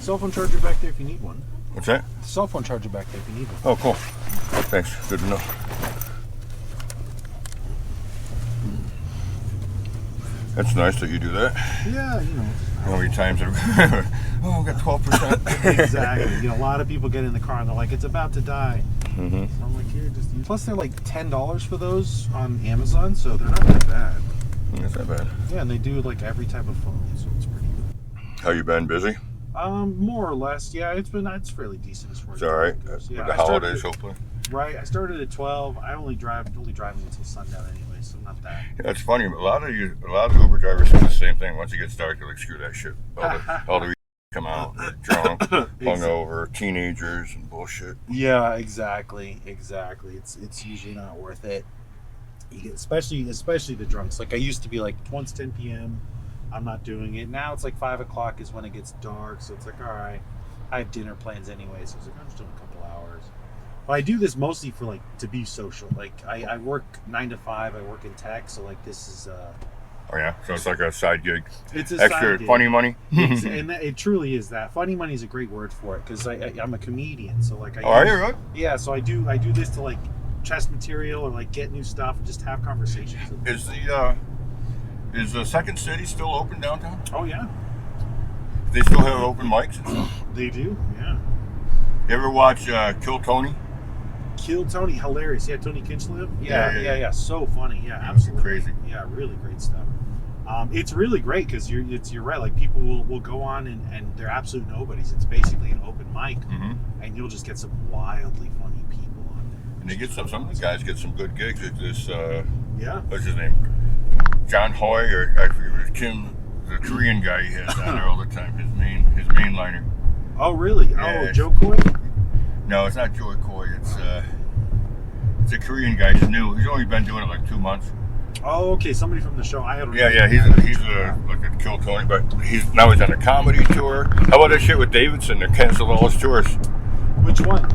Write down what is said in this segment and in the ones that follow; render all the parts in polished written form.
cell phone charger back there if you need one. What's that? Cell phone charger back there if you need one. Oh, cool. Thanks. Good to know. That's nice that you do that. Yeah, you know. How many times have oh, I got 12%. Exactly. You know, a lot of people get in the car and they're like, it's about to die. Mm-hmm. So I'm like, here, just use. Plus, they're like $10 for those on Amazon, so they're not that bad. That's not bad. Yeah, and they do like every type of phone, so it's pretty good. How you been? Busy? More or less. Yeah, it's fairly decent as far as it's all right. Yeah, With the holidays, hopefully. Right. I started at 12. I only driving until sundown anyway, so not that. Yeah, it's funny. A lot of Uber drivers say the same thing. Once it gets dark, they're like, screw that shit. All the come out drunk, hungover, teenagers, and bullshit. Yeah, exactly. It's usually not worth it. You get especially the drunks. Like I used to be like once 10 p.m. I'm not doing it. Now it's like 5 o'clock is when it gets dark. So it's like, all right, I have dinner plans anyway. So it's like I'm just doing a couple hours. But I do this mostly for like to be social. Like I work 9 to 5. I work in tech. So like this is. Oh yeah, so it's like a side gig. It's a extra side gig. Funny money. And it truly is that. Funny money is a great word for it because I'm a comedian. So like are you right? Yeah. So I do this to like test material or like get new stuff and just have conversations. Is the Second City still open downtown? Oh yeah. They still have open mics and stuff? They do, yeah. You ever watch Kill Tony? Kill Tony, hilarious. Yeah, Tony Kinchliff. Yeah. So funny. Yeah, Yeah, absolutely. crazy. Yeah, really great stuff. It's really great because you're right. Like people will go on and they're absolute nobodies. It's basically an open mic, and you'll just get some wildly funny people on there. And they get some of the guys get some good gigs. Like this, what's his name? John Hoy, or I forget what Kim, the Korean guy he has on there all the time. His mainliner. Oh really? Yeah. Oh, Joe Coy? No, it's not Joey Coy. It's a Korean guy. He's new. He's only been doing it like 2 months. Oh, okay. Somebody from the show. I don't know. Yeah. He's like a Kill Tony, but he's on a comedy tour. How about that shit with Davidson? They canceled all his tours. Which one?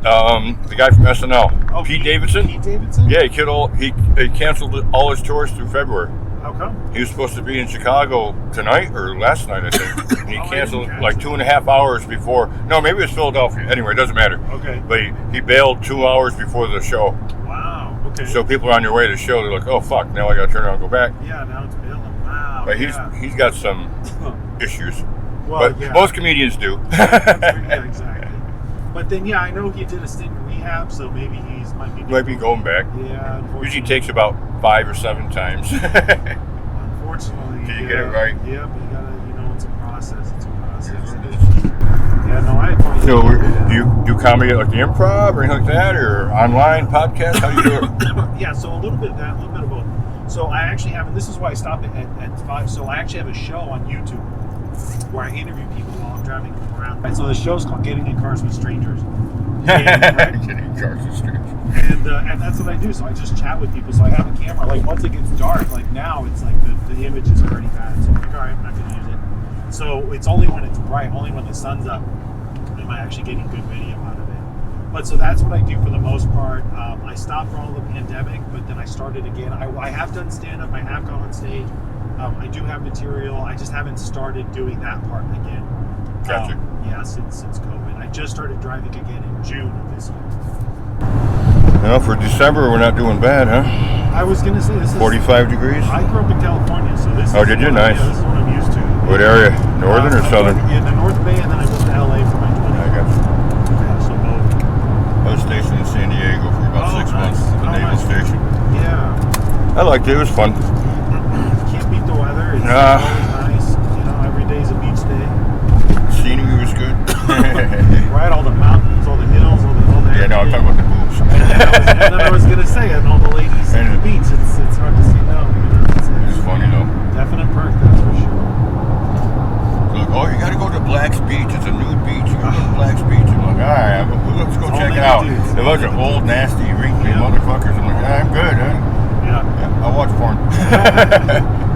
The guy from SNL. Oh, Pete Davidson. Pete Davidson. Yeah, he canceled all his tours through February. How come? He was supposed to be in Chicago tonight or last night, I think. And he canceled like 2.5 hours before. No, maybe it was Philadelphia. Anyway, it doesn't matter. Okay. But he bailed 2 hours before the show. Wow. Okay. So people are on their way to the show. They're like, oh fuck, now I got to turn around and go back. Yeah, now it's bailing. Wow. But he's got some issues. Well, but most comedians do. Yeah, exactly. But then, I know he did a stint in rehab, so maybe might be going back. Yeah, unfortunately. Usually takes about 5 or 7 times. Unfortunately. Can you get it right? Yeah, but you gotta, it's a process. Yeah, no, I had fun. So, do you do comedy at like the Improv or anything like that, or online podcast? How do you do it? Yeah, so a little bit of that, a little bit of both. So I actually have, and this is why I stopped at 5. So I actually have a show on YouTube where I interview people while I'm driving around. And so the show's called Getting in Cars with Strangers. Getting in Cars with Strangers. And that's what I do. So I just chat with people. So I have a camera. Like once it gets dark, like now it's like the image is already bad. So I'm like, all right, I'm not going to use it. So it's only when it's bright, only when the sun's up, am I actually getting good video out of it. But so that's what I do for the most part. I stopped for all the pandemic, but then I started again. I have done stand-up. I have gone on stage. I do have material. I just haven't started doing that part again. Gotcha. Yeah, since COVID. I just started driving again in June of this year. Well, for December, we're not doing bad, huh? I was going to say, this is 45 degrees? I grew up in California, so this is... Oh, did you? Nice. Yeah, this is what I'm used to. What area? Northern or southern? In the North Bay, and then I moved to LA for my 20. I got you. Yeah, so both. I was stationed in San Diego for about 6 months at the Naval Station. Yeah. I liked it. It was fun. Can't beat the weather. It's always nice. Every day's a beach day. Scenery was good. Right, all the mountains, all the hills, all that. Yeah, no, I'm talking about the boobs. And then I was going to say, and all the ladies at the beach, it's hard to see no. It's funny though. Definite perk, that's for sure. So like, oh, you got to go to Black's Beach. It's a nude beach. You got to go to Black's Beach. I'm like, all right, let's go check it out. There was a old, nasty, wrinkly motherfuckers. I'm like, I'm good, huh? Yeah. I'll watch porn.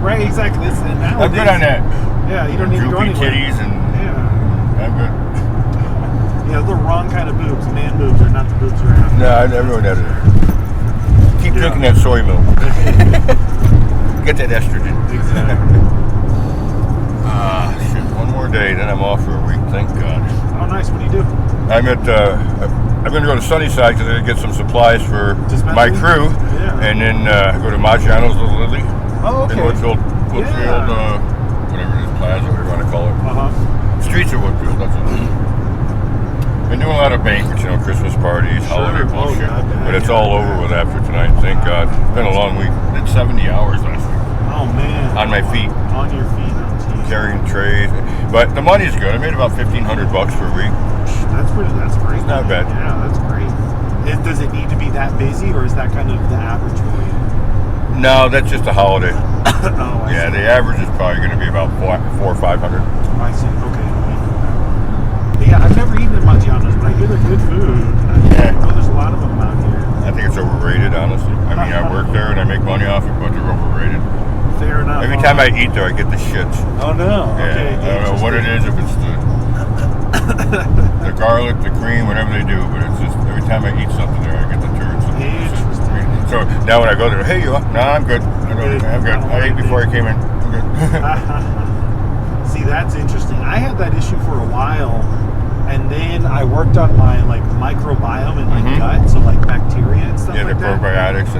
Right, exactly. I'm good on that. Yeah, you don't need to go anywhere. Titties and I'm good. Yeah, the wrong kind of boobs. Man boobs are not the boobs you're after. No, everyone has it. Keep drinking that soy milk. Get that estrogen. Exactly. Shit. One more day, then I'm off for a week. Thank God. Oh, nice. What do you do? I'm going to go to Sunnyside because I get some supplies for my crew, and then go to Maggiano's Little Italy in Woodfield, whatever it is, Plaza, whatever you want to call it. Streets of Woodfield, that's it. Been doing a lot of banquets, Christmas parties, holiday bullshit, but it's all over with after tonight. Thank God. It's been a long week. Did 70 hours last week. Oh man. On my feet. On your feet. Carrying trays, but the money's good. I made about $1,500 for a week. That's great. It's not bad. Yeah, that's great. Does it need to be that busy, or is that kind of the average for you? No, that's just a holiday. I see. The average is probably going to be about $400 or $500. I see. Okay. Yeah, I've never eaten at Maggiano's, but I hear they're good food. I know there's a lot of them out here. I think it's overrated, honestly. I mean, I work there and I make money off it, but they're overrated. Fair enough. Every time I eat there, I get the shits. Oh no. Yeah, Okay. I don't know what it is, if it's the garlic, the cream, whatever they do, but it's just every time I eat something there, I get the turds. Interesting. So now when I go there, hey, you up? No, I'm good. I'm good. I ate before I came in. I'm good. See, that's interesting. I had that issue for a while, and then I worked on my microbiome in my gut, so bacteria and stuff. Yeah, the probiotics.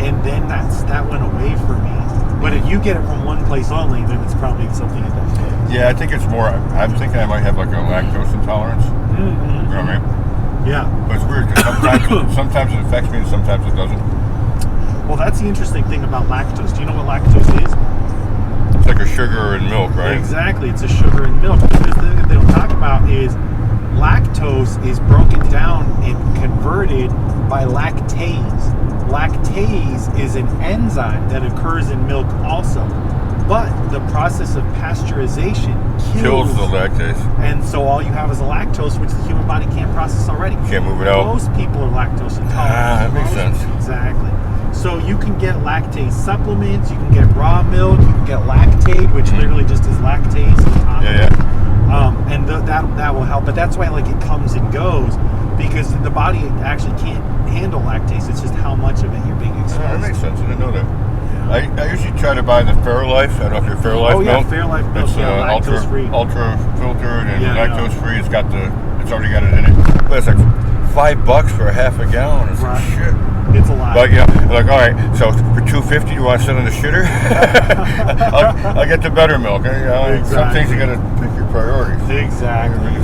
And then that went away for me. But if you get it from one place only, then it's probably something in that place. Yeah, I think it's more. I'm thinking I might have a lactose intolerance. You know what I mean? Yeah. But it's weird because sometimes it affects me and sometimes it doesn't. Well, that's the interesting thing about lactose. Do you know what lactose is? It's like a sugar in milk, right? Exactly. It's a sugar in milk. Because the thing they'll talk about is lactose is broken down and converted by lactase. Lactase is an enzyme that occurs in milk also. But the process of pasteurization kills the lactase. And so all you have is a lactose, which the human body can't process already. Can't move it out. Most people are lactose intolerant. That makes sense. Exactly. So you can get lactase supplements, you can get raw milk, you can get Lactate, which literally just is lactase on top of it. And that will help. But that's why it comes and goes, because the body actually can't handle lactase. It's just how much of it you're being exposed to. That makes sense. I didn't know that. I usually try to buy the Fairlife. I don't know if you're Fairlife milk. Fairlife milk. It's lactose free, ultra filtered and lactose free. It's already got it in it. But it's like $5 for a half a gallon. It's like shit. It's a lot. But all right. So for $2.50, you want to sit on the shitter? I'll get the better milk. Some things you got to pick your priorities. Exactly.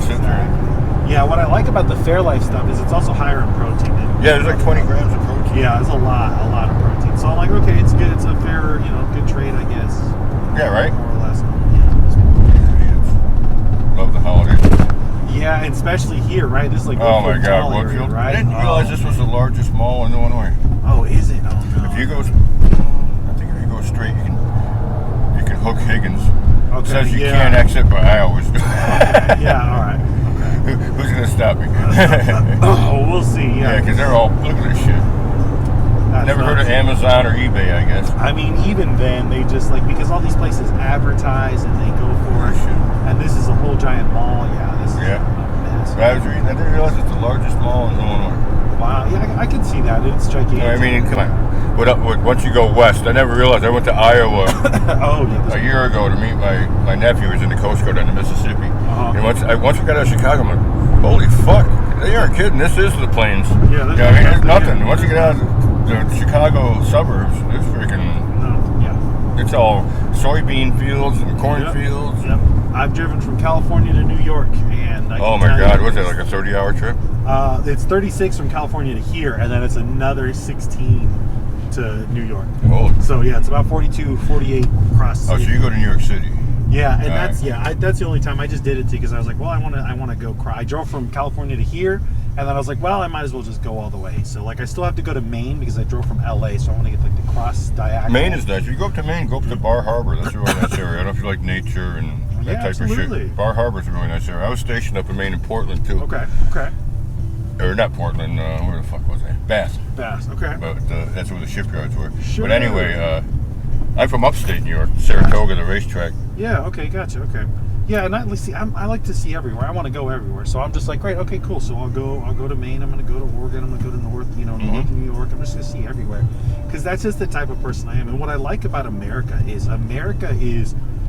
Yeah, what I like about the Fairlife stuff is it's also higher in protein. Yeah, there's 20 grams of protein. Yeah, there's a lot of protein. So I'm like, okay, it's good. It's a fair, good trade, I guess. Yeah, right. More or less. Love the holidays. Yeah, and especially here, right? This is oh my God, Woodfield! Right? I didn't realize this was the largest mall in Illinois. Oh, is it? Oh no. If you go straight, you can hook Higgins. Okay, it says you can't exit, but I always do. Yeah, all right. Okay. Who's gonna stop me? We'll see. Yeah, because they're all look at this shit. Never heard of Amazon or eBay, I guess. I mean, even then, they just because all these places advertise and they go for it. And this is a whole giant mall. Yeah, this is a mess. But I was reading, I didn't realize it's the largest mall in Illinois. Wow, yeah, I can see that. It's gigantic. I mean, come on. Once you go west, I never realized I went to Iowa a year ago to meet my nephew who's in the Coast Guard on the Mississippi. And once we got out of Chicago, I'm like, holy fuck, they aren't kidding. This is the plains. Yeah, there's nothing. Once you get out of the Chicago suburbs, it's freaking. It's all soybean fields and corn fields. Yep. I've driven from California to New York, and oh my God, what's that, like a 30-hour trip? It's 36 from California to here, and then it's another 16 to New York. Oh. So yeah, it's about 42, 48 across. Oh, so you go to New York City? Yeah, and that's the only time I just did it because I was like, well, I want to go. I drove from California to here, and then I was like, well, I might as well just go all the way. So I still have to go to Maine because I drove from LA, so I want to get the cross diagonal. Maine is nice. If you go up to Maine, go up to Bar Harbor. That's a really nice area. I don't know if you like nature and that type of shit. Bar Harbor's a really nice area. I was stationed up in Maine in Portland too. Okay. Or not Portland. Where the fuck was I? Bath. Okay. But that's where the shipyards were. Sure. But anyway, I'm from upstate New York, Saratoga, the racetrack. Yeah. Okay. Gotcha. Okay. Yeah, and I like to see everywhere. I want to go everywhere. So I'm just like, great, okay, cool. So I'll go to Maine. I'm going to go to Oregon. I'm going to go to North New York. I'm just going to see everywhere because that's just the type of person I am. And what I like about America is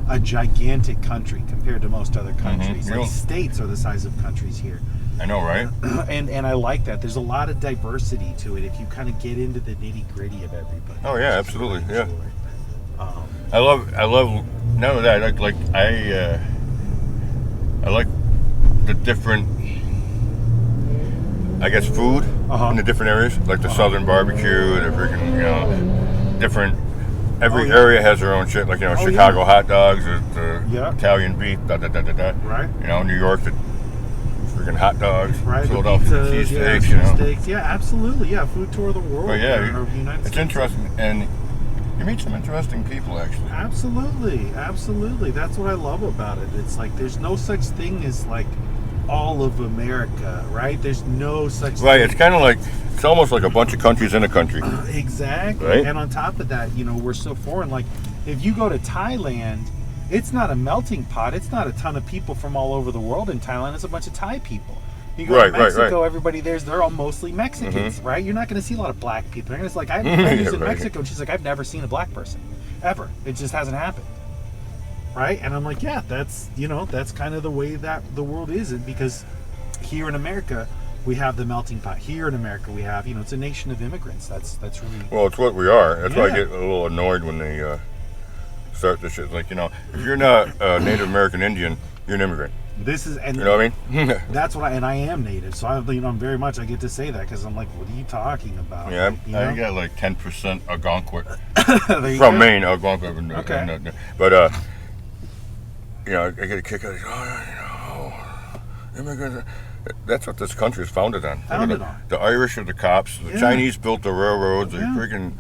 a gigantic country compared to most other countries. Mm-hmm. Like states are the size of countries here. I know, right? And I like that. There's a lot of diversity to it if you kind of get into the nitty gritty of everybody. Oh yeah, absolutely. Really Yeah. I love. None of that. I like the different, I guess, food in the different areas, like the southern barbecue, the freaking, different. Every area has their own shit, like Chicago hot dogs, the Italian beef, Right. New York, the freaking hot dogs, right. Philadelphia cheesesteaks, Yeah, absolutely. Yeah, food tour of the world. But yeah, of the United it's States. interesting, and you meet some interesting people, actually. Absolutely. That's what I love about it. It's like there's no such thing as like all of America, right? There's no such thing. Right, it's kind of like, it's almost like a bunch of countries in a country. Exactly. Right? And on top of that, we're so foreign. Like, if you go to Thailand, it's not a melting pot. It's not a ton of people from all over the world in Thailand. It's a bunch of Thai people. You go to Mexico, everybody they're all mostly Mexicans, right? You're not going to see a lot of black people. You're going to like, I was in Mexico, and she's like, I've never seen a black person, ever. It just hasn't happened. Right? And I'm like, yeah, that's, that's kind of the way that the world is. Because here in America, we have the melting pot. Here in America, we have, it's a nation of immigrants. That's really... Well, it's what we are. That's why I get a little annoyed when they start this shit. Like, if you're not Native American Indian, you're an immigrant. This is, and you know what I mean? That's what I am Native, so I'm very much, I get to say that because I'm like, what are you talking about? Yeah, I got like 10% Algonquin from Maine, Algonquin. Okay. But I get a kick out of immigrants. That's what this country is founded on. The Irish are the cops. The Chinese built the railroads. The freaking.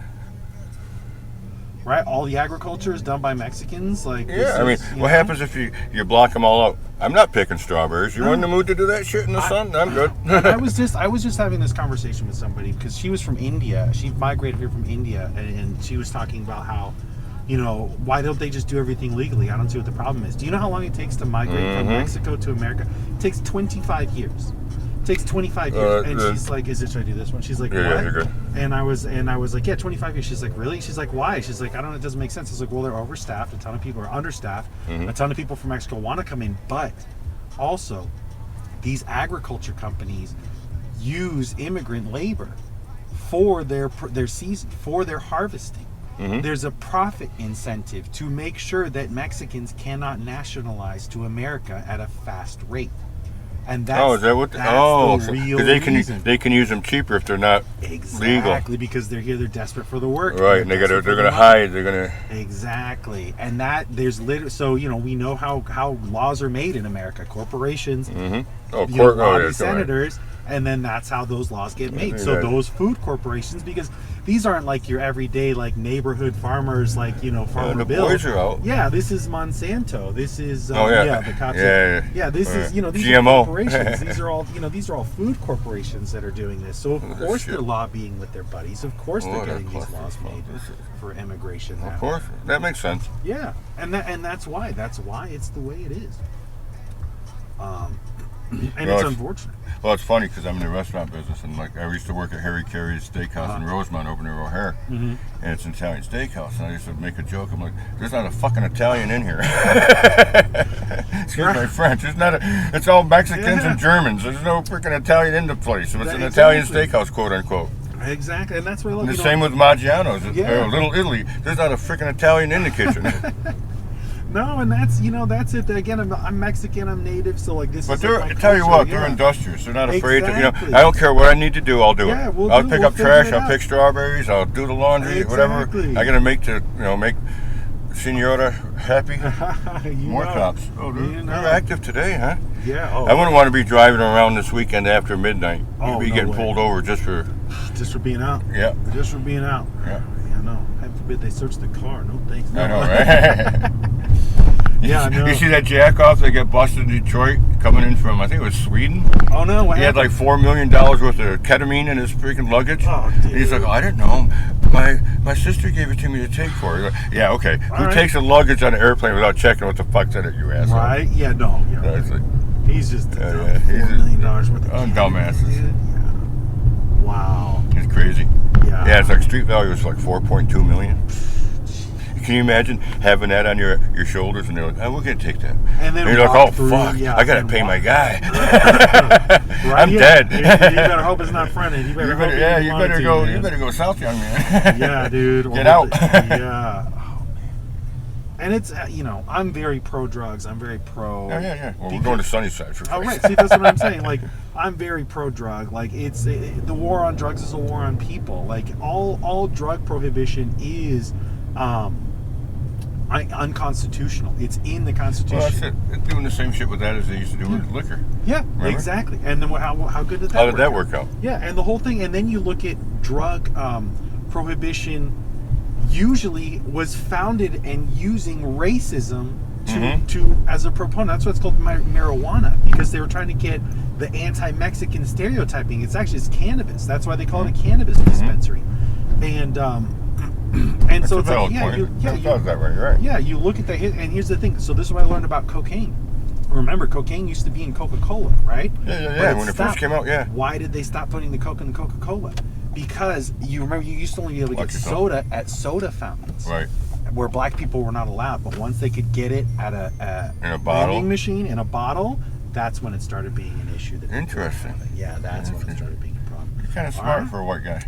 Right, all the agriculture is done by Mexicans. Like, what happens if you block them all out? I'm not picking strawberries. You in the mood to do that shit in the sun? I'm good. I was just having this conversation with somebody because she was from India. She migrated here from India, and she was talking about how, why don't they just do everything legally? I don't see what the problem is. Do you know how long it takes to migrate from Mexico to America? It takes 25 years. It takes 25 years. And she's like, should I do this one? She's like, what? Yeah, you're good. And I was like, yeah, 25 years. She's like, really? She's like, why? She's like, I don't know, it doesn't make sense. I was like, well, they're overstaffed. A ton of people are understaffed. A ton of people from Mexico want to come in. But also, these agriculture companies use immigrant labor for their season, for their harvesting. There's a profit incentive to make sure that Mexicans cannot nationalize to America at a fast rate. And that's, is that what? The real reason. They can use them cheaper if they're not legal. Exactly, because they're here, they're desperate for the work. Right, and they're gonna hide. They're gonna exactly, and that there's literally we know how laws are made in America. Corporations, senators, and then that's how those laws get made. So those food corporations, because these aren't like your everyday like neighborhood farmers, like Farmer Bill. The boys are out. Yeah, this is Monsanto. This is the cops. Yeah. This is these GMO. are corporations. These are all food corporations that are doing this. So of course they're lobbying with their buddies. Of course they're getting these laws made for immigration. Of course, that makes sense. Yeah, and that's why it's the way it is. And it's unfortunate. Well, it's funny because I'm in the restaurant business, and like I used to work at Harry Carey's Steakhouse in Rosemont over near O'Hare, and it's an Italian steakhouse. And I used to make a joke. I'm like, "There's not a fucking Italian in here." Excuse my French. It's all Mexicans and Germans. There's no freaking Italian in the place. So it's an Italian steakhouse, quote unquote. Exactly, and that's what I love. And the same with Maggiano's, Little Italy. There's not a freaking Italian in the kitchen. No, and that's it. Again, I'm Mexican, I'm Native, so like this. But is they're like tell you what, they're industrious. They're not afraid to. I don't care what I need to do. I'll do it. I'll pick up trash. I'll pick strawberries. I'll do the laundry. Whatever. I gotta make make Senora happy. More cops. Oh, they're active today, huh? Yeah. I wouldn't want to be driving around this weekend after midnight. You'd be getting pulled over just for being out. Yeah. Just for being out. Yeah. Yeah. No. Heaven forbid they search the car. No thanks. No. I know, right? Yeah, no. You see that jackoff that got busted in Detroit coming in from, I think it was Sweden? Oh, no. He had like $4 million worth of ketamine in his freaking luggage. Oh, dude. He's like, I didn't know. My sister gave it to me to take for her. Like, yeah, okay. Who takes a luggage on an airplane without checking what the fuck's in it, you asshole? Right? Yeah, no. Yeah. He's just $4 million worth of dumbasses. Yeah. Wow. It's crazy. Yeah. Yeah, it's like street value is like $4.2 million. Can you imagine having that on your shoulders and they're like, oh, we're going to take that. And then you're like, oh, through, fuck, I got to pay my guy. Right? I'm dead. You better hope it's not fronted. You better go south, young man. Yeah, dude. Get out. Yeah. And it's, I'm very pro-drugs. I'm very pro... Yeah. Well, we're going to Sunnyside for Oh, right. See, that's what I'm saying. Like, I'm very pro-drug. Like, the war on drugs is a war on people. Like, all drug prohibition is unconstitutional. It's in the Constitution. Well, that's it. They're doing the same shit with that as they used to do with liquor. Yeah, remember? Exactly. And then how good did that work out? How did that work out? Yeah, and the whole thing, and then you look at drug prohibition usually was founded and using racism to as a proponent. That's what's called marijuana, because they were trying to get the anti-Mexican stereotyping. It's cannabis. That's why they call it a cannabis dispensary. And so it's like, you look at the and here's the thing. So this is what I learned about cocaine. Remember, cocaine used to be in Coca-Cola, right? Yeah. When it first came out, Why did they stop putting the Coke in the Coca-Cola? Because you remember, you used to only be able to get soda at soda fountains, right? Where black people were not allowed. But once they could get it at a vending machine in a bottle, that's when it started being an issue. Interesting. Yeah, that's when it started being a problem. You're kind of smart for a white guy.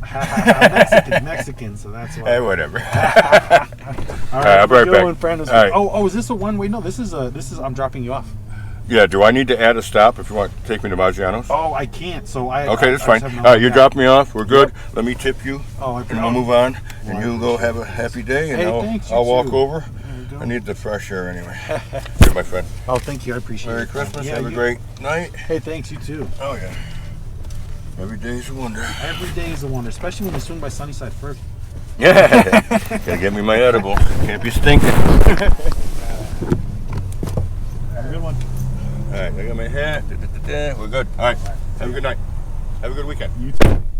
Mexican, so that's why. Hey, whatever. All right, I'll be right back. Friend. Right. Oh, is this a one-way? No, this is. I'm dropping you off. Yeah, do I need to add a stop if you want to take me to Maggiano's? Oh, I can't. So Okay, that's fine. All right, you drop me off. We're good. Yep. Let me tip you. And we'll move on. And you go have a happy day. And I'll walk over. I need the fresh air anyway. Here, my friend. Oh, thank you. I appreciate it. Merry Christmas. Have a great night. Hey, thanks. You too. Oh, yeah. Every day is a wonder. Every day is a wonder, especially when you swing by Sunnyside first. Yeah. Gotta get me my edible. Can't be stinking. Have a good one. All right, I got my hat. We're good. All right. Have a good night. Have a good weekend. You too.